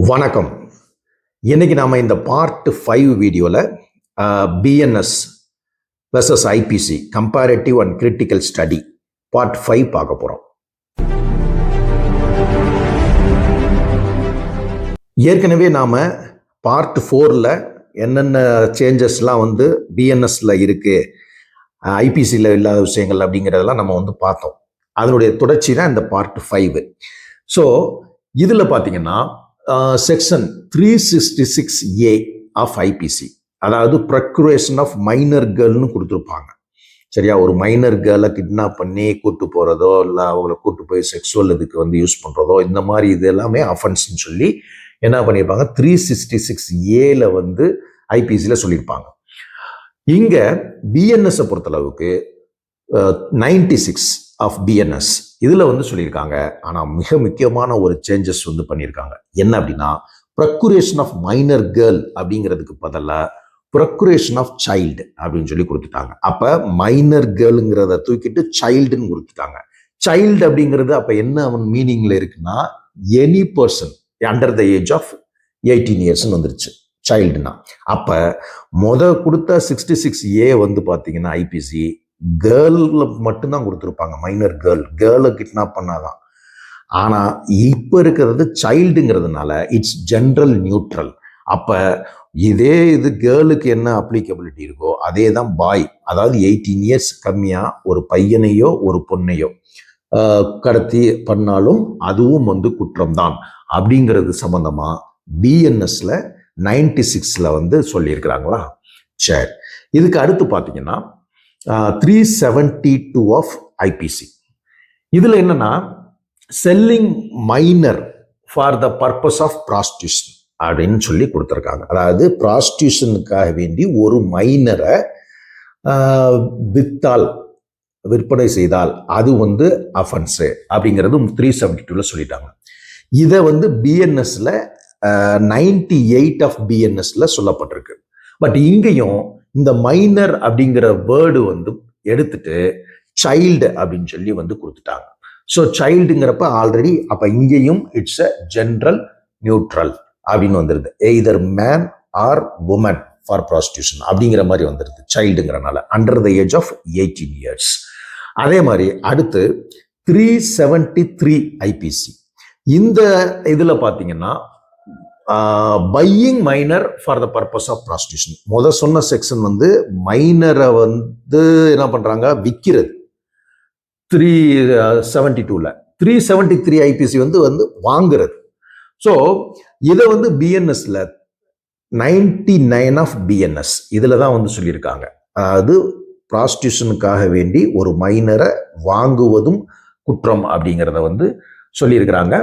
வணக்கம். இன்னைக்கு நாம இந்த பார்ட் 5 வீடியோல BNS versus IPC comparative and critical study part 5 பார்க்க போறோம். ஏற்கனவே நாம பார்ட் 4ல என்னென்ன சேஞ்சஸ்லாம் பிஎன்எஸ்ல இருக்கு, ஐபிசியில் இல்லாத விஷயங்கள் அப்படிங்கிறதெல்லாம் நம்ம பார்த்தோம். அதனுடைய தொடர்ச்சி தான் இந்த பார்ட் 5. ஸோ இதில் பார்த்தீங்கன்னா செக்ஷன் 366A ஆஃப் ஐபிசி, அதாவது ப்ரொக்யூரேஷன் ஆஃப் மைனர் கேர்ள்னு கொடுத்துருப்பாங்க. சரியா? ஒரு மைனர் கேர்ளை கிட்னாப் பண்ணி கூட்டு போகிறதோ இல்லை அவங்கள கூட்டு போய் செக்ஸுவல் இதுக்கு யூஸ் பண்ணுறதோ, இந்த மாதிரி இது எல்லாமே அஃபென்ஸ்ன்னு சொல்லி என்ன பண்ணியிருப்பாங்க, 366Aல ஐபிசியில் சொல்லியிருப்பாங்க. இங்கே பிஎன்எஸை பொறுத்தளவுக்கு 96 ஆஃப் பிஎன்எஸ் இதில் சொல்லியிருக்காங்க. ஆனால் மிக முக்கியமான ஒரு சேஞ்சஸ் பண்ணியிருக்காங்க. என்ன அப்படின்னா, ப்ரொக்யூரேஷன் ஆஃப் மைனர் கேர்ள் அப்படிங்கிறதுக்கு பதிலாக ப்ரொக்யூரேஷன் ஆஃப் சைல்டு அப்படின்னு சொல்லி கொடுத்துட்டாங்க. அப்போ மைனர் கேர்ளுங்கிறத தூக்கிட்டு சைல்டுன்னு கொடுத்துட்டாங்க. சைல்டு அப்படிங்கிறது அப்போ என்ன மீனிங்ல இருக்குன்னா, any person under the age of 18 இயர்ஸ்ன்னு வந்துருச்சு சைல்டுனா. அப்போ கொடுத்த 66A பார்த்தீங்கன்னா ஐபிசி கேர்ள்ல மட்டும்தான் கொடுத்துருப்பாங்க. மைனர் கேர்ளை கிட்னாப் பண்ணாதான். ஆனா இப்ப இருக்கிறது சைல்டுங்கிறதுனால இட்ஸ் ஜென்ரல் நியூட்ரல். அப்ப இதே இது கேர்ளுக்கு என்ன அப்ளிகபிலிட்டி இருக்கோ அதே தான் பாய், அதாவது 18 இயர்ஸ் கம்மியா ஒரு பையனையோ ஒரு பொண்ணையோ கடத்தி பண்ணாலும் அதுவும் குற்றம் தான் அப்படிங்கிறது சம்பந்தமா பிஎன்எஸ்ல 96ல சொல்லியிருக்கிறாங்களா. சரி, இதுக்கு அடுத்து பார்த்தீங்கன்னா 372 ஆஃப் ஐபிசி. இதுல என்னன்னா, selling minor for the purpose of prostitution அப்படின்னு சொல்லி கொடுத்துருக்காங்க. அதாவது ப்ராஸ்டியூஷனுக்காக வேண்டி ஒரு மைனரை விற்பனை செய்தால் அது அஃபென்ஸு அப்படிங்கிறது 372ல சொல்லிட்டாங்க. இதை பிஎன்எஸ்ல 98 ஆஃப் பிஎன்எஸ்ல சொல்லப்பட்டிருக்கு. பட் இங்கேயும் இந்த மைனர் அப்படிங்கிற வேர்டு எடுத்துட்டு சைல்டு அப்படின்னு சொல்லி கொடுத்துட்டாங்க. ஸோ சைல்டுங்கிறப்ப ஆல்ரெடி அப்ப இங்கேயும் இட்ஸ் அ ஜென்ரல் நியூட்ரல் அப்படின்னு வந்துருது. Either man or woman for prostitution அப்படிங்கிற மாதிரி வந்துருது சைல்டுங்கிறனால, under the age of 18 years. அதே மாதிரி அடுத்து 373 ஐபிசி. இந்த இதுல பாத்தீங்கன்னா buying minor for the purpose of prostitution. சொன்ன செக்ஷன் மைனரை என்ன பண்றாங்க, விற்கிறது 372ல. 373 ஐபிசி வாங்குறது. ஸோ இதை பிஎன்எஸ்ல 99 ஆஃப் பிஎன்எஸ் இதுல தான் சொல்லியிருக்காங்க. அதாவது ப்ராஸ்டியூஷனுக்காக வேண்டி ஒரு மைனரை வாங்குவதும் குற்றம் அப்படிங்கிறத சொல்லியிருக்கிறாங்க.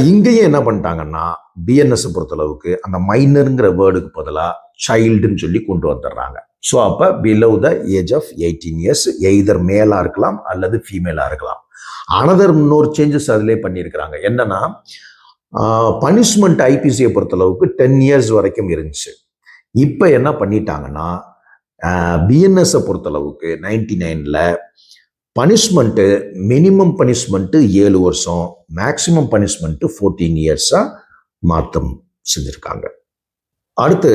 இங்கேயும் என்ன பண்ணிட்டாங்கன்னா, பிஎன்எஸ் பொறுத்தளவுக்கு அந்த மைனருங்கிற வேர்டுக்கு பதிலாக சைல்டுன்னு சொல்லி கொண்டு வந்துடுறாங்க. ஸோ அப்போ below the age of 18 years either மேலா இருக்கலாம் அல்லது ஃபீமேலா இருக்கலாம். அனதர் இன்னொரு சேஞ்சஸ் அதிலே பண்ணியிருக்கிறாங்க. என்னன்னா, பனிஷ்மெண்ட் ஐபிசியை பொறுத்தளவுக்கு 10 இயர்ஸ் வரைக்கும் இருந்துச்சு. இப்போ என்ன பண்ணிட்டாங்கன்னா, பிஎன்எஸ் பொறுத்தளவுக்கு 99ல பனிஷ்மெண்ட்டு மினிமம் பனிஷ்மெண்ட்டு 7 வருஷம், மேக்சிமம் பனிஷ்மெண்ட்டு 14 இயர்ஸா மாற்றம் செஞ்சிருக்காங்க. அடுத்து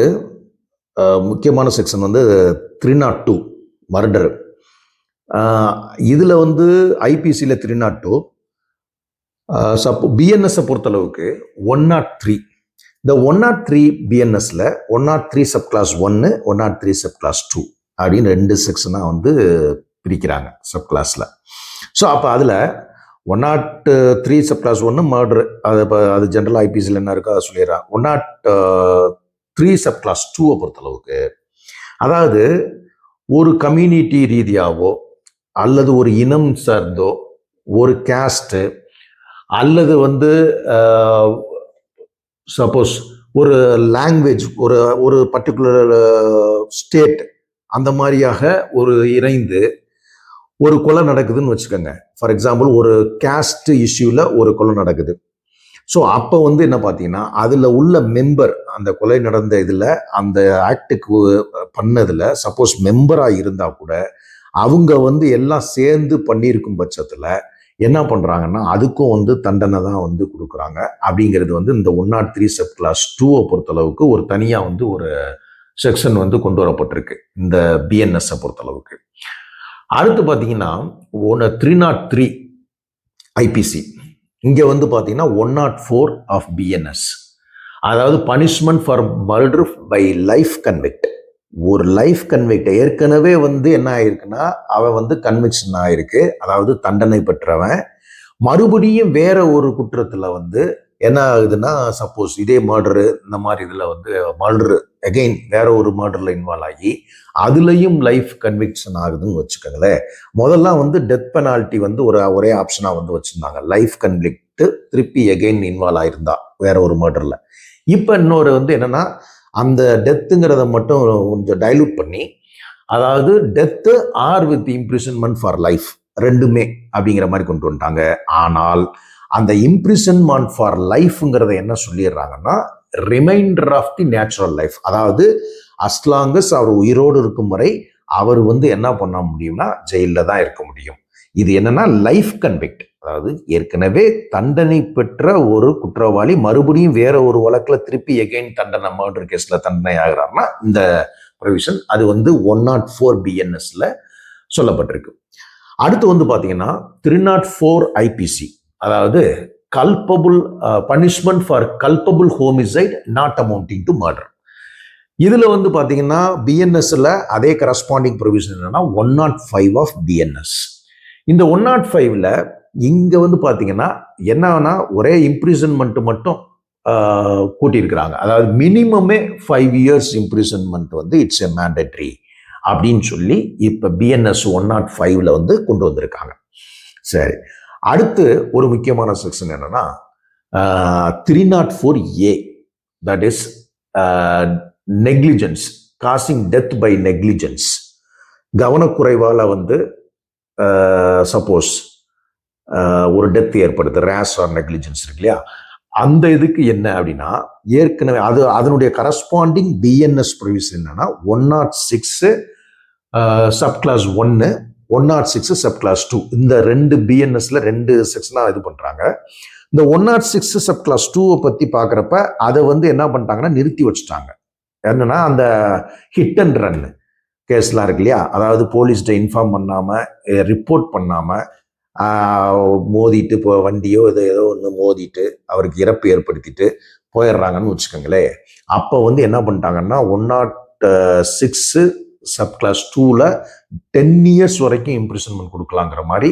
முக்கியமான செக்ஷன் 302 மர்டர். இதுல ஐபிசியில 302, பிஎன்எஸ் பொறுத்தளவுக்கு 103. இந்த 103 பிஎன்எஸ்ல 103 சப் கிளாஸ் 1, 103 சப் கிளாஸ் 2 அப்படின்னு 2 செக்ஷனா பிரிக்கிறாங்க சப் கிளாஸ்ல. ஸோ அப்போ அதில் 103 சப் கிளாஸ் 1 மர்டர், அது ஜென்ரல் ஐபிசியில் என்ன இருக்கோ அதை சொல்லிடுறாங்க. 103 சப் கிளாஸ் 2 பொறுத்தளவுக்கு, அதாவது ஒரு கம்யூனிட்டி ரீதியாவோ அல்லது ஒரு இனம் சார்ந்தோ ஒரு கேஸ்ட்டு அல்லது சப்போஸ் ஒரு லாங்குவேஜ், ஒரு பர்டிகுலர் ஸ்டேட் அந்த மாதிரியாக ஒரு இணைந்து ஒரு கொலை நடக்குதுன்னு வச்சுக்கோங்க. ஃபார் எக்ஸாம்பிள் ஒரு கேஸ்ட் இஷ்யூல ஒரு கொலை நடக்குது. ஸோ அப்போ என்ன பார்த்தீங்கன்னா, அதில் உள்ள மெம்பர், அந்த கொலை நடந்த இதில் அந்த ஆக்டுக்கு பண்ணதில் சப்போஸ் மெம்பராக இருந்தால் கூட அவங்க எல்லாம் சேர்ந்து பண்ணியிருக்கும் பட்சத்தில் என்ன பண்ணுறாங்கன்னா அதுக்கும் வந்து தண்டனை தான் வந்து கொடுக்குறாங்க. அப்படிங்கிறது வந்து இந்த 103 சப் கிளாஸ் 2 பொறுத்தளவுக்கு ஒரு தனியாக வந்து ஒரு செக்ஷன் வந்து கொண்டு வரப்பட்டிருக்கு இந்த பிஎன்எஸ் பொறுத்தளவுக்கு. அடுத்து பார்த்தீங்கன்னா 303 ஐபிசி. இங்கே வந்து பார்த்தீங்கன்னா 104 ஆஃப் பிஎன்எஸ், அதாவது punishment for murder by life convict. ஒரு லைஃப் கன்விக்ட் ஏற்கனவே வந்து என்ன ஆயிருக்குன்னா அவன் வந்து கன்விக்ஷன் ஆயிருக்கு, அதாவது தண்டனை பெற்றவன் மறுபடியும் வேற ஒரு குற்றத்துல வந்து என்ன ஆகுதுன்னா, சப்போஸ் இதே மர்டரு இந்த மாதிரி இதுல வந்து மர்டரு அகெயின் வேற ஒரு மர்டர்ல இன்வால்வ் ஆகி அதுலயும் லைஃப் கன்விக்ஷன் ஆகுதுன்னு வச்சுக்கோங்களேன். முதல்ல வந்து டெத் பெனால்ட்டி வந்து ஒரே ஆப்ஷனா வந்து வச்சிருந்தாங்க, லைஃப் கன்விக்ட் திருப்பி அகெயின் இன்வால்வ் ஆயிருந்தா வேற ஒரு மர்டர்ல. இப்ப இன்னொரு வந்து என்னன்னா, அந்த டெத்துங்கிறத மட்டும் கொஞ்சம் டைலூட் பண்ணி, அதாவது death or with imprisonment for life ரெண்டுமே அப்படிங்கிற மாதிரி கொண்டு வந்துட்டாங்க. ஆனால் அந்த இம்ப்ரிசன்மெண்ட் ஃபார் லைஃப்ங்கிறத என்ன சொல்லிடுறாங்கன்னா, remainder of the natural life, அதாவது அஸ்லாங்கஸ் அவர் உயிரோடு இருக்கும் வரை அவர் வந்து என்ன பண்ண முடியும்னா ஜெயிலில் தான் இருக்க முடியும். இது என்னன்னா லைஃப் கன்விக்ட், அதாவது ஏற்கனவே தண்டனை பெற்ற ஒரு குற்றவாளி மறுபடியும் வேற ஒரு வழக்கில் திருப்பி எகைன் தண்டனை மர்டர் கேஸ்ல தண்டனை ஆகிறாருன்னா இந்த ப்ரொவிஷன் அது வந்து 104 பிஎன்எஸ்ல சொல்லப்பட்டிருக்கு. அடுத்து வந்து பாத்தீங்கன்னா 304 ஐபிசி, அதாவது கல்பபுள் punishment for கல்பபுள் homicide not amounting to murder. இதுல வந்து பாத்தீங்கன்னா பிஎன்எஸ்ல அதே கரஸ்பாண்டிங் ப்ரொவிஷன் என்னன்னா 105 ஆஃப் பிஎன்எஸ். இந்த 105ல இங்க வந்து பாத்தீங்கன்னா என்னன்னா ஒரே இம்ப்ரிசன்மெண்ட் மட்டும் கூட்டியிருக்கிறாங்க, அதாவது மினிமமே 5 இயர்ஸ் இம்ப்ரிசன்மெண்ட் வந்து இட்ஸ் எ மேண்டேட்ரி அப்படின்னு சொல்லி இப்ப பிஎன்எஸ் 105ல வந்து கொண்டு வந்திருக்காங்க. சரி, அடுத்து ஒரு முக்கியமான செக்ஷன் என்னன்னா 304A, that is negligence causing death by negligence. கவனக்குறைவால வந்து சப்போஸ் ஒரு டெத் ஏற்படுது, ரேஷ் ஆர் நெக்லிஜென்ஸ் இருக்கு இல்லையா, அந்த இதுக்கு என்ன அப்படின்னா ஏற்கனவே அது அதனுடைய கரஸ்பாண்டிங் பிஎன்எஸ் ப்ரொவிஷன் என்னன்னா 106 சப் கிளாஸ் 1, 106 சப் கிளாஸ் 2. இந்த ரெண்டு பிஎன்எஸ்ல ரெண்டு செக்ஷனா இது பண்றாங்க. இந்த 106 சப் கிளாஸ் 2 பத்தி பாக்குறப்ப அதை வந்து என்ன பண்ணிட்டாங்கன்னா நிறுத்தி வச்சுட்டாங்க. என்னன்னா அந்த ஹிட் அண்ட் ரன் கேஸ்லாம் இருக்கு இல்லையா, அதாவது போலீஸ்கிட்ட இன்ஃபார்ம் பண்ணாம ரிப்போர்ட் பண்ணாம மோதிட்டு வண்டியோ ஏதோ ஒன்று மோதிட்டு அவருக்கு இறப்பு ஏற்படுத்திட்டு போயிடுறாங்கன்னு வச்சுக்கோங்களேன். அப்போ வந்து என்ன பண்ணிட்டாங்கன்னா 106 சப் கிளாஸ் 2ல 10 இயர்ஸ் வரைக்கும் இம்ப்ரிசன்மெண்ட் கொடுக்கலாங்கிற மாதிரி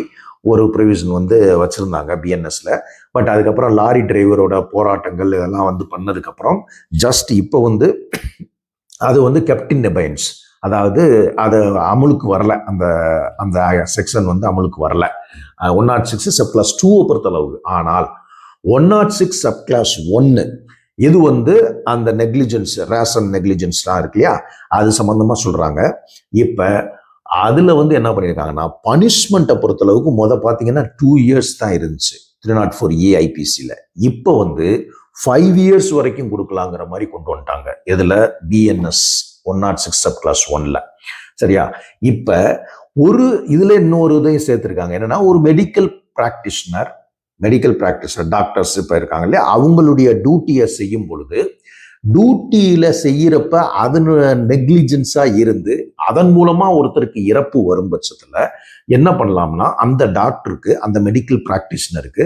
ஒரு ப்ரொவிஷன் வந்து வச்சிருந்தாங்க பிஎன்எஸ்ல. பட் அதுக்கப்புறம் லாரி டிரைவரோட போராட்டங்கள் இதெல்லாம் வந்து பண்ணதுக்கப்புறம் ஜஸ்ட் இப்போ வந்து அது வந்து கேப்டன் அபயன்ஸ், அதாவது அது அமலுக்கு வரல, அந்த அந்த செக்ஷன் வந்து அமலுக்கு வரல 106 சப் கிளாஸ் 2 பொறுத்தளவு. ஆனால் 106 சப் கிளாஸ் 1 இது வந்து அந்த நெக்லிஜென்ஸ் ரேஷன் நெக்லிஜென்ஸ்லாம் இருக்கு இல்லையா, அது சம்பந்தமா சொல்றாங்க. இப்ப அதுல வந்து என்ன பண்ணியிருக்காங்கன்னா பனிஷ்மெண்ட்டை பொறுத்தளவுக்கு பார்த்தீங்கன்னா 2 இயர்ஸ் தான் இருந்துச்சு 304A ஐபிசியில். இப்போ வந்து 5 இயர்ஸ் வரைக்கும் கொடுக்கலாங்கிற மாதிரி கொண்டு வந்துட்டாங்க. இதுல பிஎன்எஸ் 106 சப் கிளாஸ் 1ல. சரியா, இப்ப ஒரு இதுல இன்னொரு இதையும் சேர்த்திருக்காங்க, என்னன்னா ஒரு மெடிக்கல் பிராக்டிஷனர் டாக்டர்ஸ் இப்ப இருக்காங்க இல்லையா, அவங்களுடைய டியூட்டியை செய்யும் பொழுது டியூட்டியில செய்யறப்ப அது நெக்லிஜென்ஸா இருந்து அதன் மூலமா ஒருத்தருக்கு இறப்பு வரும் பட்சத்துல என்ன பண்ணலாம்னா அந்த டாக்டருக்கு அந்த மெடிக்கல் பிராக்டிஷனருக்கு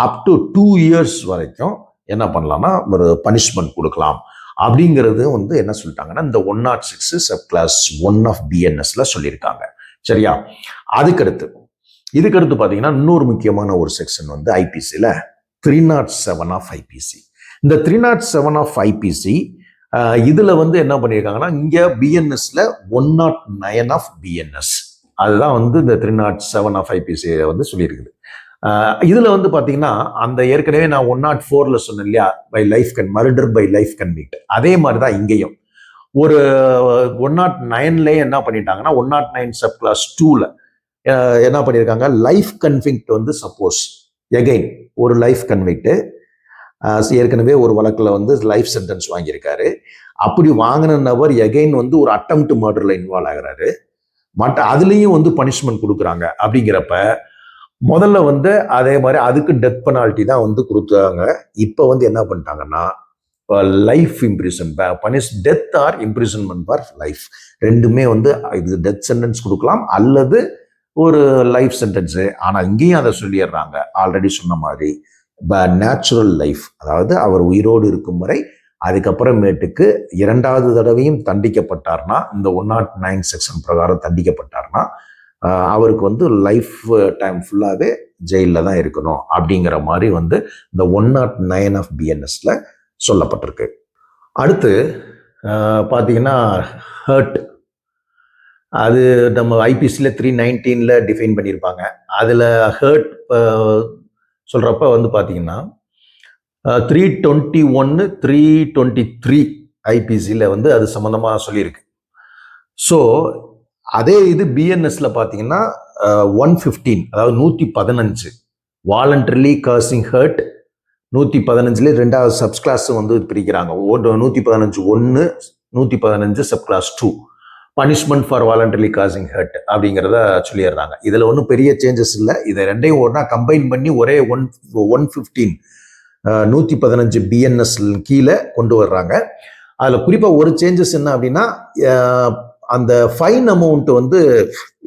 அப் டு 2 இயர்ஸ் வரைக்கும் என்ன பண்ணலாம்னா ஒரு பனிஷ்மெண்ட் கொடுக்கலாம். அப்படிங்கிறது வந்து என்ன சொல்லிட்டாங்கன்னா இந்த 106 சப் கிளாஸ் 1 ஆஃப் பிஎன்எஸ்ல சொல்லியிருக்காங்க. சரியா, இதுக்கடுத்து பாத்தீங்கன்னா இன்னொரு முக்கியமான ஒரு செக்ஷன் வந்து ஐபிசில 307 ஆஃப் ஐபிசி. இந்த 307 ஆஃப் ஐபிசி இதுல வந்து என்ன பண்ணியிருக்காங்கன்னா இங்க பிஎன்எஸ்ல 109 ஆஃப் பிஎன்எஸ், அதுதான் வந்து இந்த 307 ஆஃப் ஐபிசி வந்து சொல்லியிருக்குது. இதுல வந்து பாத்தீங்கன்னா அந்த ஏற்கனவே நான் 104ல சொன்னேன் இல்லையா, by life murder by life convict, அதே மாதிரிதான் இங்கேயும் ஒரு 109லயே என்ன பண்ணிட்டாங்கன்னா 109 சப் கிளாஸ் 2ல என்ன பண்ணியிருக்காங்க, லைஃப் கன்விக்ட் வந்து சப்போஸ் எகைன் ஒரு லைஃப் கன்விக்ட் ஏற்கனவே ஒரு வழக்குல வந்து லைஃப் சென்டென்ஸ் வாங்கியிருக்காரு, அப்படி வாங்கின நபர் எகைன் வந்து ஒரு அட்டெம்ப்ட் மர்டர்ல இன்வால்வ் ஆகிறாரு, அதுலயும் வந்து பனிஷ்மெண்ட் கொடுக்குறாங்க. அப்படிங்கிறப்ப முதல்ல வந்து அதே மாதிரி அதுக்கு டெத் பெனால்ட்டி தான் வந்து கொடுத்தாங்க. இப்போ வந்து என்ன பண்ணிட்டாங்கன்னா life imprison punish death or imprisonment for life, ரெண்டுமே வந்து இது டெத் சென்டென்ஸ் கொடுக்கலாம் அல்லது ஒரு லைஃப் சென்டென்ஸு. ஆனால் இங்கேயும் அதை சொல்லிடுறாங்க ஆல்ரெடி சொன்ன மாதிரி நேச்சுரல் லைஃப், அதாவது அவர் உயிரோடு இருக்கும் வரை. அதுக்கப்புறமேட்டுக்கு 2வது தடவையும் தண்டிக்கப்பட்டார்னா, இந்த 109 செக்ஷன் பிரகாரம் தண்டிக்கப்பட்டார்னா அவருக்கு வந்து லைஃப் டைம் ஃபுல்லாகவே ஜெயிலில் தான் இருக்கணும் அப்படிங்கிற மாதிரி வந்து இந்த 109 ஆஃப் பிஎன்எஸ்ல சொல்லப்பட்டிருக்கு. அடுத்து பார்த்தீங்கன்னா ஹர்ட், அது நம்ம ஐபிசியில் 319 டிஃபைன் பண்ணியிருப்பாங்க. அதில் ஹர்ட் சொல்கிறப்ப வந்து பார்த்தீங்கன்னா 321 323 ஐபிசியில் வந்து அது சம்மந்தமாக சொல்லியிருக்கு. ஸோ அதே இது பிஎன்எஸ்ல பார்த்தீங்கன்னா 115, அதாவது 115 வாலண்டரிலி காசிங் ஹர்ட். 115ல 2வது சப் கிளாஸ் வந்து பிரிக்கிறாங்க. 115 1, 115 sub clause 2 punishment for voluntarily causing hurt அப்படிங்கிறத சொல்லிடுறாங்க. இதில் ஒன்றும் பெரிய சேஞ்சஸ் இல்லை. இதை ரெண்டையும் ஒன்றா கம்பைன் பண்ணி ஒரே 115 115 பிஎன்எஸ் கீழே கொண்டு வர்றாங்க. அதில் குறிப்பாக ஒரு சேஞ்சஸ் என்ன அப்படின்னா அந்த ஃபைன் அமௌண்ட் வந்து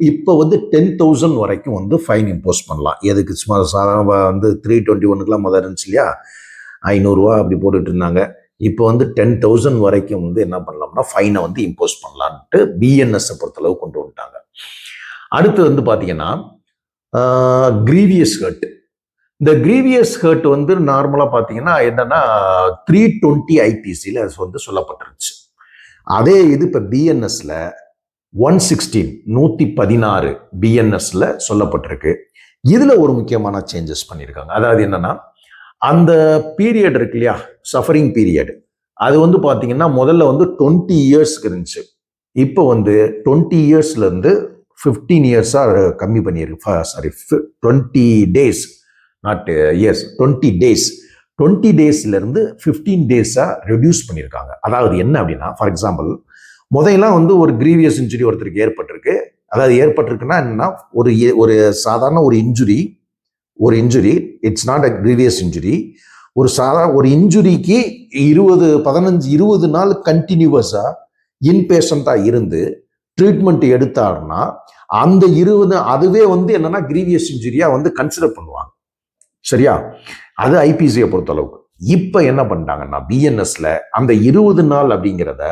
இப்போ வந்து 10,000 வரைக்கும் வந்து ஃபைன் இம்போஸ் பண்ணலாம். எதுக்கு சும்மா சாதாரண வந்து 321க்குலாம் முதல் இருந்துச்சு இல்லையா, 500 ரூபா அப்படி போட்டுட்டு இருந்தாங்க. இப்போ வந்து 10,000 வரைக்கும் வந்து என்ன பண்ணலாம்னா ஃபைனை வந்து இம்போஸ் பண்ணலான்ட்டு பிஎன்எஸ்ஸை பொறுத்தளவு கொண்டு வந்துட்டாங்க. அடுத்து வந்து பார்த்தீங்கன்னா கிரீவியஸ் ஹர்ட். இந்த கிரீவியஸ் ஹர்ட் வந்து நார்மலாக பார்த்தீங்கன்னா என்னன்னா 320 ஐபிசியில் அது வந்து சொல்லப்பட்டிருச்சு. அதே இது இப்போ பிஎன்எஸ்ல 116 பிஎன்எஸ்ல சொல்லப்பட்டிருக்கு. இதுல ஒரு முக்கியமான சேஞ்சஸ் பண்ணியிருக்காங்க. அதாவது என்னன்னா அந்த பீரியட் இருக்கு இல்லையா, சஃபரிங் பீரியட், அது வந்து பார்த்தீங்கன்னா முதல்ல வந்து 20 இயர்ஸ்க்கு இருந்துச்சு. இப்போ வந்து 20 இயர்ஸ்ல இருந்து 15 இயர்ஸா கம்மி பண்ணியிருக்கு. Sorry 20 days, not years, 20 days. 20 டேஸ்ல இருந்து 15 டேஸா ரெடியூஸ் பண்ணியிருக்காங்க. அதாவது என்ன அப்படின்னா, ஃபார் எக்ஸாம்பிள் முதல்லாம் வந்து ஒரு கிரீவியஸ் இன்ஜுரி ஒருத்தருக்கு ஏற்பட்டிருக்கு. அதாவது ஏற்பட்டிருக்குன்னா என்னன்னா ஒரு சாதாரண ஒரு injury it's not a grievous injury. ஒரு இன்ஜுரிக்கு 20 நாள் கண்டினியூவஸா இன்பேஷண்டா இருந்து ட்ரீட்மெண்ட் எடுத்தாருன்னா அந்த 20 அதுவே வந்து என்னன்னா கிரீவியஸ் இன்ஜுரியா வந்து கன்சிடர் பண்ணுவாங்க. சரியா, அது ஐபிசியை பொறுத்தளவுக்கு. இப்ப என்ன பண்ணிட்டாங்கன்னா பிஎன்எஸ்ல அந்த 20 நாள் அப்படிங்கிறத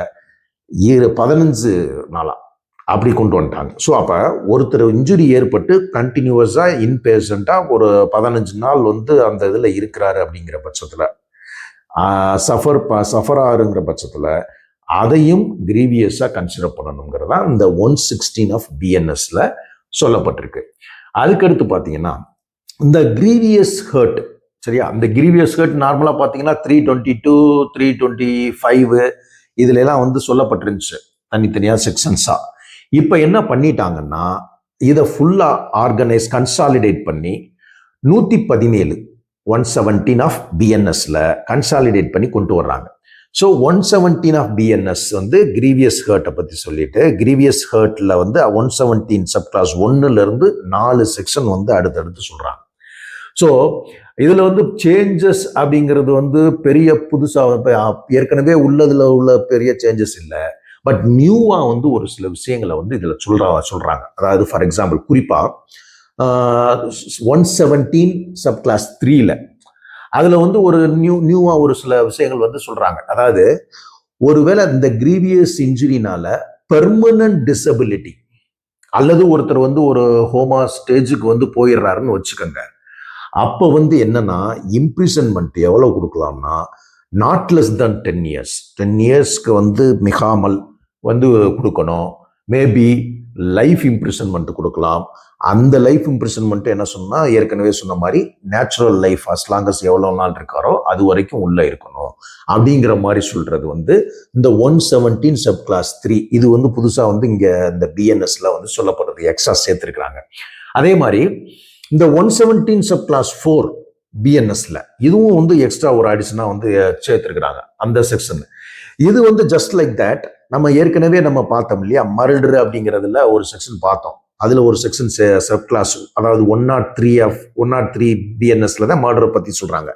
15 நாளா அப்படி கொண்டு வந்துட்டாங்க. ஸோ அப்ப ஒருத்தர் இன்ஜுரி ஏற்பட்டு கண்டினியூவஸா இன்பேஷண்டா ஒரு 15 நாள் வந்து அந்த இதுல இருக்கிறாரு அப்படிங்கிற பட்சத்துல சஃபர் ஆறுங்கிற பட்சத்துல அதையும் கிரீவியஸா கன்சிடர் பண்ணணுங்கிறதா இந்த 116 ஆஃப் பிஎன்எஸ்ல சொல்லப்பட்டிருக்கு. அதுக்கடுத்து பாத்தீங்கன்னா இந்த கிரீவியஸ் ஹர்ட், சரியா, இந்த கிரீவியஸ் ஹர்ட் நார்மலா பாத்தீங்கன்னா 322 325 இதுல எல்லாம் வந்து சொல்லப்பட்டிருந்துச்சு தனித்தனியா செக்ஷன்ஸா. இப்ப என்ன பண்ணிட்டாங்கன்னா இதை ஃபுல்லா ஆர்கனைஸ் கன்சாலிடேட் பண்ணி 117 ஆஃப் பிஎன்எஸ்ல கன்சாலிடேட் பண்ணி கொண்டு வர்றாங்க. ஸோ 117 ஆஃப் பிஎன்எஸ் வந்து கிரீவியஸ் ஹர்ட்டை பத்தி சொல்லிட்டு, கிரீவியஸ் ஹர்ட்ல வந்து 117 சப் கிளாஸ் 1ல இருந்து 4 செக்ஷன் வந்து அடுத்தடுத்து சொல்றாங்க. ஸோ இதுல வந்து சேஞ்சஸ் அப்படிங்கிறது வந்து பெரிய புதுசா ஏற்கனவே உள்ளதுல உள்ள பெரிய சேஞ்சஸ் இல்லை. பட் நியூவா வந்து ஒரு சில விஷயங்களை வந்து இதுல சொல்றாங்க. அதாவது ஃபார் எக்ஸாம்பிள் குறிப்பா 117 சப் கிளாஸ் 3ல அதுல வந்து ஒரு நியூவா ஒரு சில விஷயங்கள் வந்து சொல்றாங்க. அதாவது ஒருவேளை இந்த கிரீவியஸ் இன்ஜுரினால பெர்மனன்ட் டிசபிலிட்டி அல்லது ஒருத்தர் வந்து ஒரு ஹோமா ஸ்டேஜுக்கு வந்து போயிடுறாருன்னு வச்சுக்கோங்க. அப்போ வந்து என்னன்னா இம்ப்ரிசன்மெண்ட் எவ்வளவு கொடுக்கலாம்னா நாட் லெஸ் than 10 years 10 இயர்ஸ்க்கு வந்து மிகாமல் வந்து கொடுக்கணும். மேபி லைஃப் இம்ப்ரிசன்மெண்ட் கொடுக்கலாம். அந்த லைஃப் இம்ப்ரிசன்மெண்ட் என்ன சொன்னா ஏற்கனவே சொன்ன மாதிரி natural life as long as எவ்வளவு நாள் இருக்காரோ அது வரைக்கும் உள்ள இருக்கணும் அப்படிங்கிற மாதிரி சொல்றது வந்து இந்த 117 சப் கிளாஸ் 3 இது வந்து புதுசா வந்து இங்க இந்த பிஎன்எஸ்ல வந்து சொல்லப்படுறது எக்ஸ்ட்ரா சேர்த்திருக்கிறாங்க. அதே மாதிரி இந்த 117 சப் கிளாஸ் 4 பிஎன்எஸ்ல இதுவும் வந்து எக்ஸ்ட்ரா ஒரு அடிஷனா வந்து சேர்த்திருக்கிறாங்க அந்த செக்ஷன். இது வந்து ஜஸ்ட் லைக் தட் நம்ம ஏற்கனவே நம்ம பார்த்தோம் இல்லையா, மர்டர் அப்படிங்கிறதுல ஒரு செக்ஷன் பார்த்தோம். அதில் ஒரு செக்ஷன் சப் கிளாஸ், அதாவது 103 பிஎன்எஸ்ல தான் மர்டரை பற்றி சொல்கிறாங்க.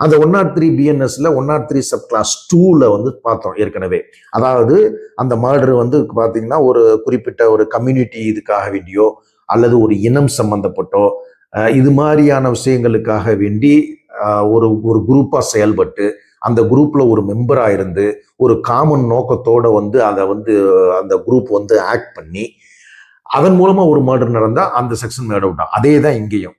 அந்த 103 பிஎன்எஸ்ல 103 சப் கிளாஸ் 2ல வந்து பார்த்தோம் ஏற்கனவே. அதாவது அந்த மர்டர் வந்து பார்த்தீங்கன்னா ஒரு குறிப்பிட்ட ஒரு கம்யூனிட்டி இதுக்காக வேண்டியோ அல்லது ஒரு இனம் சம்பந்தப்பட்டோ இது மாதிரியான விஷயங்களுக்காக வேண்டி ஒரு ஒரு குரூப்பா செயல்பட்டு அந்த குரூப்ல ஒரு மெம்பரா இருந்து ஒரு காமன் நோக்கத்தோட வந்து அதை வந்து அந்த குரூப் வந்து ஆக்ட் பண்ணி அதன் மூலமா ஒரு மர்டர் நடந்தா அந்த செக்ஷன் மேட் அவுட். அதே தான் இங்கேயும்.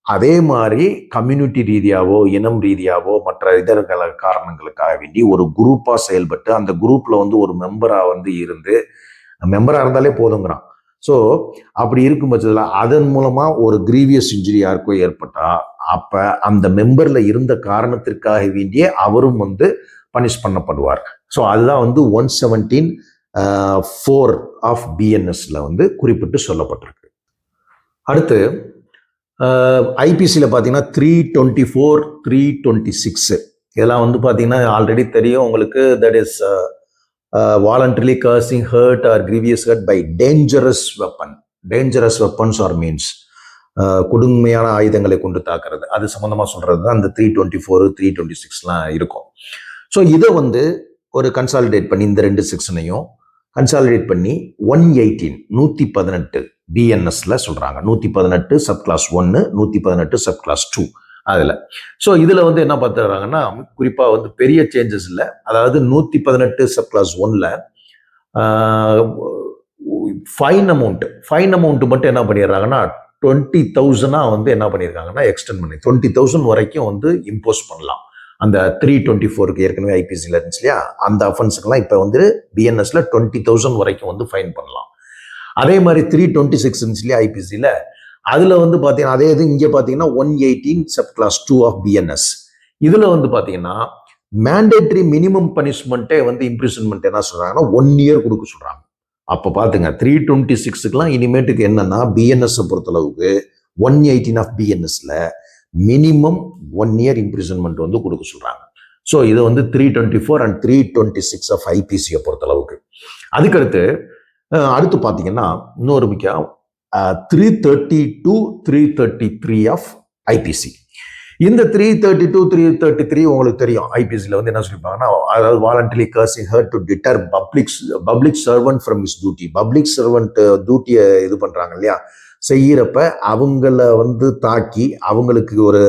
அதே மாதிரி கம்யூனிட்டி ரீதியாவோ இனம் ரீதியாவோ மற்ற இதர காரணங்களுக்காக வேண்டி ஒரு குரூப்பா செயல்பட்டு அந்த குரூப்ல வந்து ஒரு மெம்பரா வந்து இருந்து மெம்பரா இருந்தாலே போதுங்கிறான். ஸோ அப்படி இருக்கும் பட்சத்தில் அதன் மூலமா ஒரு கிரீவியஸ் இன்ஜுரி யாருக்கோ ஏற்பட்டா அப்ப அந்த மெம்பர்ல இருந்த காரணத்திற்காக வேண்டிய அவரும் வந்து பனிஷ் பண்ணப்படுவார். ஸோ அதுதான் வந்து 117(4) ஆஃப் பிஎன்எஸ்ல வந்து குறிப்பிட்டு சொல்லப்பட்டிருக்கு. அடுத்து ஐபிசியில் பார்த்தீங்கன்னா 324, 326 இதெல்லாம் வந்து பார்த்தீங்கன்னா ஆல்ரெடி தெரியும் உங்களுக்கு. That is voluntarily causing hurt or grievous hurt by dangerous weapons or means கொடுமையான ஆயுதங்களை கொண்டு தாக்குறது, அது சம்பந்தமா சொல்றது தான் அந்த 324, 326லாம் இருக்கும். ஸோ இதை வந்து ஒரு கன்சாலிடேட் பண்ணி இந்த ரெண்டு செக்ஷனையும் கன்சாலிடேட் பண்ணி 118 பிஎன்எஸ்ல சொல்றாங்க. 118 சப் கிளாஸ் 1, 118 சப் கிளாஸ் 2 அதில். ஸோ இதில் வந்து என்ன பார்த்துறாங்கன்னா குறிப்பாக வந்து பெரிய சேஞ்சஸ் இல்லை. அதாவது 118 சப் கிளாஸ் 1ல ஃபைன் அமௌண்ட் மட்டும் என்ன பண்ணிடுறாங்கன்னா 20,000 வந்து என்ன பண்ணியிருக்காங்கன்னா எக்ஸ்டெண்ட் பண்ணி 20,000 வரைக்கும் வந்து இம்போஸ் பண்ணலாம். அந்த 324க்கு ஏற்கனவே ஐபிசியில் இருந்துச்சு இல்லையா, அந்த அஃபென்ஸுக்கெல்லாம் இப்போ வந்து பிஎன்எஸ்ல 20,000 வரைக்கும் வந்து ஃபைன் பண்ணலாம். அதே மாதிரி 326 இருந்துச்சு இல்லையா ஐபிசியில், அதுல வந்து பாத்தீங்கன்னா அதே இது இங்க பாத்தீங்கன்னா 118 சப் கிளாஸ் 2 ஆஃப் பிஎன்எஸ். இதுல வந்து பாத்தீங்கன்னா மேண்டேட்டரி மினிமம் பனிஷ்மெண்ட்டே வந்து இம்ப்ரிசன்மெண்ட் என்ன சொல்றாங்கன்னா 1 இயர் கொடுக்க சொல்றாங்க. அப்ப பாத்துங்க 326க்குலாம் இனிமேட்டுக்கு என்னன்னா பிஎன்எஸ் பொறுத்தளவுக்கு 118 ஆஃப் பிஎன்எஸ்ல மினிமம் 1 இயர் இம்ப்ரிசன்மெண்ட் வந்து கொடுக்க சொல்றாங்க. ஸோ இது வந்து 324 அண்ட் 326 ஆஃப் ஐபிசியை பொறுத்தளவுக்கு. அதுக்கடுத்து அடுத்து பாத்தீங்கன்னா இன்னொரு முக்கியம் 332, 333 ஆஃப் ஐபிசி. இந்த 332, 333 உங்களுக்கு தெரியும். ஐபிசியில் வந்து என்ன சொல்லியிருப்பாங்கன்னா, அதாவது voluntary causing hurt to deter public servant from his duty. Public servant டியூட்டியை இது பண்றாங்க இல்லையா, செய்யறப்ப அவங்கள வந்து தாக்கி அவங்களுக்கு ஒரு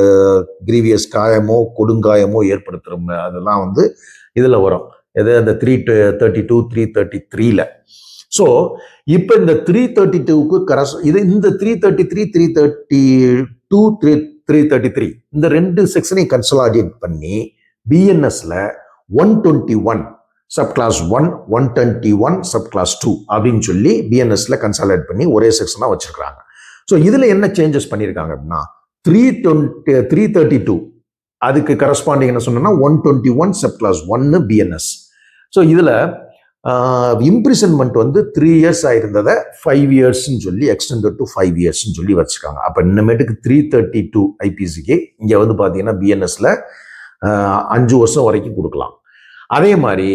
கிரீவியஸ் காயமோ கொடுங்காயமோ ஏற்படுத்துறோம். அதெல்லாம் வந்து இதுல வரும். எது அந்த 332, 333ல. ஸோ இப்போ இந்த 332க்கு இது இந்த 333, 332, 333 இந்த ரெண்டு செக்ஷனையும் கன்சாலிடேட் பண்ணி பிஎன்எஸ்ல 121 சப் கிளாஸ் 1, 121 சப் கிளாஸ் 2 அப்படின்னு சொல்லி பிஎன்எஸ்ல கன்சாலிடேட் பண்ணி ஒரே செக்ஷனா வச்சிருக்காங்க. ஸோ இதுல என்ன சேஞ்சஸ் பண்ணியிருக்காங்க அப்படின்னா 332 அதுக்கு கரஸ்பாண்டிங் என்ன சொன்னா 121 சப் கிளாஸ் 1 பிஎன்எஸ். ஸோ இதுல இம்ப்ரிசன்மெண்ட் வந்து 3 இயர்ஸ் ஆயிருந்ததை 5 இயர்ஸ்ன்னு சொல்லி எக்ஸ்டெண்டட் டு 5 இயர்ஸ்ன்னு சொல்லி வச்சுக்காங்க. அப்போ இன்னமேட்டுக்கு 332 ஐபிசிக்கு இங்கே வந்து பார்த்தீங்கன்னா பிஎன்எஸ்ல 5 வருஷம் வரைக்கும் கொடுக்கலாம். அதே மாதிரி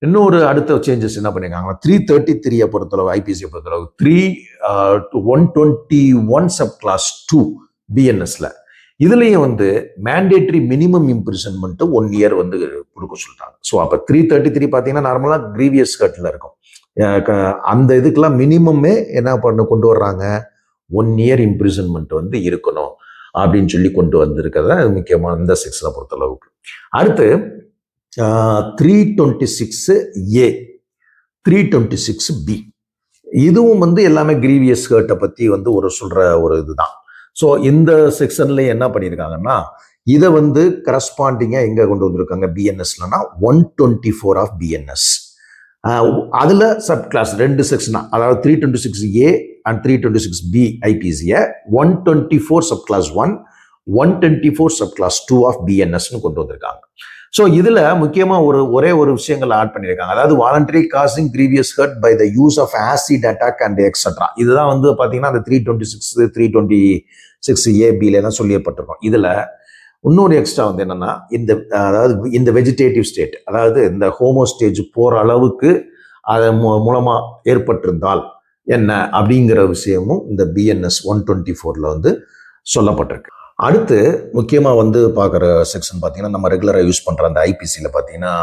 இன்னொரு அடுத்த சேஞ்சஸ் என்ன பண்ணியிருக்காங்க 333 பொறுத்தளவு ஐபிசியை பொறுத்தளவு 121 சப் கிளாஸ் 2 பிஎன்எஸ்ல இதுலயும் வந்து மேண்டேட்டரி மினிமம் இம்ப்ரிசன்மெண்ட் 1 இயர் வந்து கொடுக்க சொல்றாங்க. ஸோ அப்போ 333 பார்த்தீங்கன்னா நார்மலா கிரீவியஸ் கட்ல இருக்கும். அந்த இதுக்கெல்லாம் மினிமமே என்ன கொண்டு வர்றாங்க 1 இயர் இம்ப்ரிசன்மெண்ட் வந்து இருக்கணும் அப்படின்னு சொல்லி கொண்டு வந்திருக்கிறத முக்கியமான இந்த செக்ஷனை பொறுத்தளவுக்கு. அடுத்து 326A, 326B இதுவும் வந்து எல்லாமே கிரீவியஸ் ஹர்ட்டை பத்தி வந்து சொல்ற ஒரு இதுதான். ஸோ இந்த செக்ஷன்ல என்ன பண்ணியிருக்காங்கன்னா இதை வந்து கரஸ்பாண்டிங்கா எங்க கொண்டு வந்திருக்காங்க பிஎன்எஸ்லனா 124 ஆஃப் பிஎன்எஸ். அதுல சப் கிளாஸ் 2 செக்ஷனா, அதாவது 326A அண்ட் 326B ஐபிசிய 124 sub clause 1, 124 sub clause 2 of பிஎன்எஸ்னு கொண்டு வந்திருக்காங்க. ஸோ இதுல முக்கியமா ஒரே ஒரு விஷயங்கள் ஆட் பண்ணியிருக்காங்க. அதாவது voluntary causing grievous hurt by the use of acid attack and etcetera. இதுதான் வந்து பாத்தீங்கன்னா அந்த 326, 326A-B எல்லாம் சொல்லப்பட்டிருக்கும். இதுல இன்னொரு எக்ஸ்ட்ரா வந்து என்னன்னா அதாவது இந்த வெஜிடேட்டிவ் ஸ்டேட், அதாவது இந்த ஹோமோ ஸ்டேஜ் போற அளவுக்கு அதன் மூலமா ஏற்பட்டிருந்தால் என்ன அப்படிங்கிற விஷயமும் இந்த பிஎன்எஸ் 124 வந்து சொல்லப்பட்டிருக்கு. அடுத்து முக்கியமாக வந்து பார்க்குற செக்ஷன் பார்த்தீங்கன்னா, நம்ம ரெகுலராக யூஸ் பண்ணுற அந்த ஐபிசியில் பார்த்தீங்கன்னா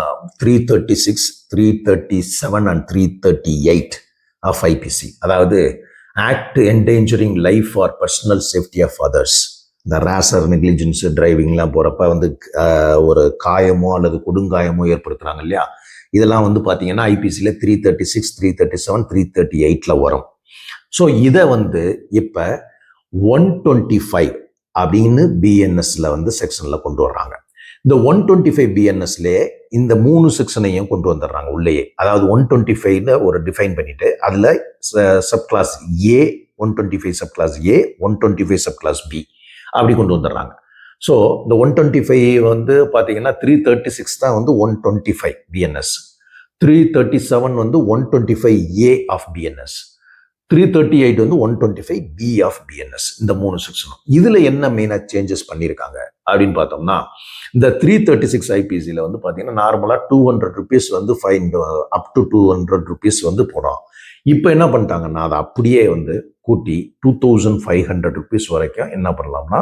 336, 337 அண்ட் 338 ஆஃப் ஐபிசி. அதாவது act endangering life or personal safety of others. இந்த ரேசர் நெக்லிஜென்ஸ் டிரைவிங்லாம் போகிறப்ப வந்து ஒரு காயமோ அல்லது கொடுங்காயமோ ஏற்படுத்துகிறாங்க இல்லையா, இதெல்லாம் வந்து பார்த்தீங்கன்னா ஐபிசியில் 336, 337, 338 வரும். ஸோ இதை வந்து இப்போ 125 அப்படின்னு பிஎன்எஸ்ல வந்து செக்ஷன்ல கொண்டு வர்றாங்க. இந்த 125 பிஎன்எஸ்லேயே இந்த 3 செக்ஷனையும் கொண்டு வந்துடுறாங்க உள்ளேயே. அதாவது 125 ஒரு டிஃபைன் பண்ணிட்டு அதில் சப் கிளாஸ் ஏ, 125 சப் கிளாஸ் ஏ, 125 சப் கிளாஸ் பி அப்படி கொண்டு வந்துடுறாங்க. ஸோ இந்த 125 வந்து பார்த்தீங்கன்னா 336 தான் வந்து 125 பிஎன்எஸ், 337 வந்து 125 ஏ ஆஃப் பிஎன்எஸ், 338 வந்து 125 பி ஆஃப் பிஎன்எஸ். இந்த 3 செக்ஷனும் இதில் என்ன மெயினாக சேஞ்சஸ் பண்ணியிருக்காங்க அப்படின்னு பார்த்தோம்னா, இந்த 336 ஐபிசியில் வந்து பார்த்தீங்கன்னா நார்மலாக 200 rupees வந்து ஃபைன், அப் டு 200 rupees வந்து போடும். இப்போ என்ன பண்ணிட்டாங்கன்னா அதை அப்படியே வந்து கூட்டி 2500 rupees வரைக்கும் என்ன பண்ணலாம்னா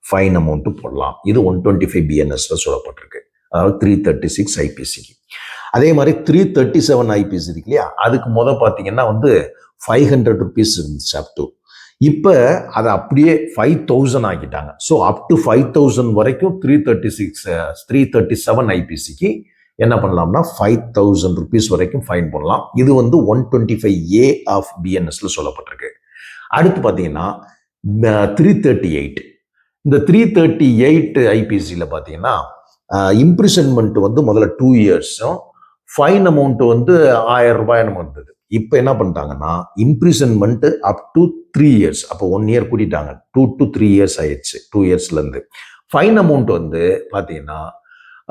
ஃபைன் அமௌண்ட்டு போடலாம். இது 125 பிஎன்எஸ்ல சொல்லப்பட்டிருக்கு, அதாவது 336 ஐபிசிக்கு. அதே மாதிரி 337 ஐபிசி இருக்கு இல்லையா, அதுக்கு பார்த்தீங்கன்னா வந்து 500 rupees இருந்துச்சு அப் டு. இப்போ அதை அப்படியே 5000 ஆக்கிட்டாங்க. ஸோ அப் டு 5000 வரைக்கும் 337 ஐபிசிக்கு என்ன பண்ணலாம்னா 5000 rupees வரைக்கும் ஃபைன் பண்ணலாம். இது வந்து 125 ஏ ஆஃப் பிஎன்எஸ்ல சொல்லப்பட்டிருக்கு. அடுத்து பார்த்தீங்கன்னா 338, இந்த 338 ஐபிசியில் பார்த்தீங்கன்னா இம்ப்ரிசன்மெண்ட் வந்து முதல்ல 2 years, ஃபைன் அமௌண்ட் வந்து 1000 ரூபாய் இருந்தது. இப்போ என்ன பண்ணிட்டாங்கன்னா இம்ப்ரிசன்மெண்ட் அப் டு 3 years, அப்போ 1 year கூட்டிட்டாங்க, 2 to 3 years ஆயிடுச்சு. 2 yearsலேருந்து ஃபைன் அமௌண்ட் வந்து பார்த்தீங்கன்னா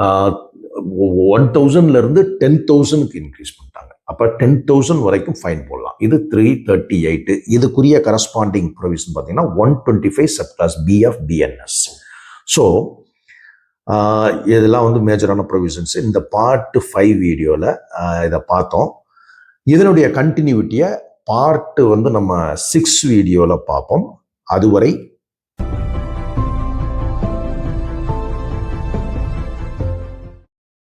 1000லேருந்து 10,000க்கு இன்க்ரீஸ் பண்ணிட்டாங்க. அப்போ 10,000 வரைக்கும் ஃபைன் போடலாம். இது 338. இதுக்குரிய கரஸ்பாண்டிங் ப்ரொவிஷன் பார்த்தீங்கன்னா 125 sub clause B of BNS. So இதெல்லாம் வந்து மேஜரான ப்ரொவிஷன்ஸ். இந்த பார்ட் 5 வீடியோவில் இதை பார்த்தோம். இதனுடைய கண்டினியூட்டியை பார்ட் வந்து நம்ம 6 வீடியோவில் பார்ப்போம். அதுவரை